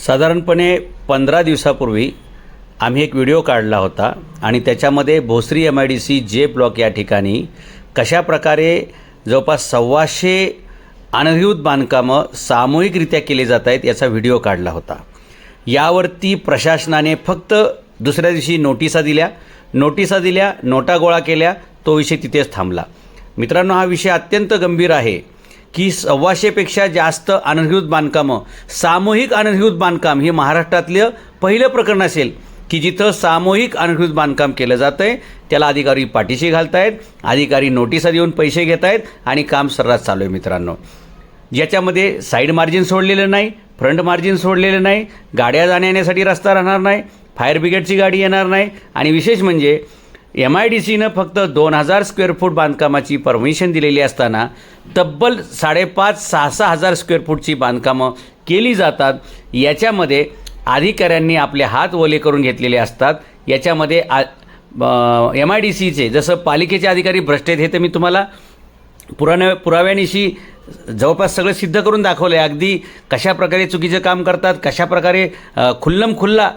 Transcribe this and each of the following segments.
साधारणपणे 15 दिवसापूर्वी आम्ही एक व्हिडिओ काढला होता आणि त्याच्यामध्ये भोसरी MIDC जे ब्लॉक या ठिकाणी कशा प्रकारे जवळपास 125 अनधिकृत बांधकामं सामूहिकरित्या केले जात आहेत याचा व्हिडिओ काढला होता। यावरती प्रशासनाने फक्त दुसऱ्या दिवशी नोटिसा दिल्या, नोटा गोळा केल्या, तो विषय तिथेच थांबला। मित्रांनो, हा विषय अत्यंत गंभीर आहे की 125 पेक्षा जास्त अनधिकृत बांधकामं, सामूहिक अनधिकृत बांधकाम हे महाराष्ट्रातलं पहिलं प्रकरण असेल की जिथं सामूहिक अनधिकृत बांधकाम केलं जातं आहे। त्याला अधिकारी पाठीशी घालतायत, अधिकारी नोटिसा देऊन पैसे घेत आहेत आणि काम सर्रास चालू आहे। मित्रांनो, याच्यामध्ये साईड मार्जिन सोडलेलं नाही, फ्रंट मार्जिन सोडलेलं नाही, गाड्या जाण्यासाठी रस्ता राहणार नाही, फायर ब्रिगेडची गाडी येणार नाही आणि विशेष म्हणजे MIDCनं फक्त 2000 स्क्वेअर फूट बांधकामाची परमिशन दिलेली असताना तब्बल 5,500-6,000 हजार स्क्वेअर फूटची बांधकामं केली जातात। याच्यामध्ये अधिकाऱ्यांनी आपले हात ओले करून घेतलेले असतात। याच्यामध्ये MIDCचे जसं पालिकेचे अधिकारी भ्रष्ट आहेत हे तर मी तुम्हाला पुराव्यानिशी जवळपास सगळं सिद्ध करून दाखवलं आहे। अगदी कशा प्रकारे चुकीचं काम करतात, कशा प्रकारे खुल्ला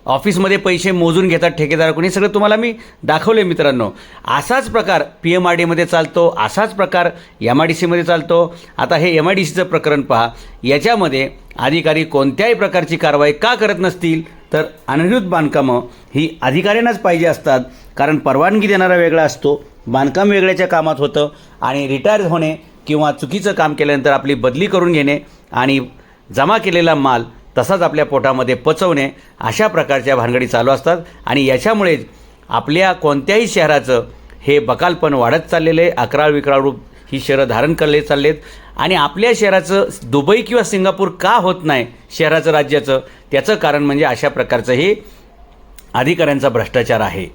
ऑफिसमध्ये पैसे मोजून घेतात ठेकेदाराकडून, हे सगळं तुम्हाला मी दाखवले। मित्रांनो, असाच प्रकार PMRDमध्ये चालतो, असाच प्रकार MIDCमध्ये चालतो। आता हे MIDCचं प्रकरण पहा, याच्यामध्ये अधिकारी कोणत्याही प्रकारची कारवाई का करत नसतील तर अनधिकृत बांधकामं ही अधिकाऱ्यांनाच पाहिजे असतात, कारण परवानगी देणारा वेगळा असतो, बांधकाम वेगळ्याच्या कामात होतं आणि रिटायर होणे किंवा चुकीचं काम केल्यानंतर आपली बदली करून घेणे आणि जमा केलेला माल तसाच आपल्या पोटामध्ये पचवणे, अशा प्रकारच्या भानगडी चालू असतात आणि याच्यामुळेच आपल्या कोणत्याही शहराचं हे बकालपण वाढत चाललेलं आहे। अकराळ विक्राळ रूप ही शहरं धारण करले चाललेत आणि आपल्या शहराचं दुबई किंवा सिंगापूर का होत नाही शहराचं, राज्याचं, त्याचं कारण म्हणजे अशा प्रकारचं हे अधिकाऱ्यांचा भ्रष्टाचार आहे।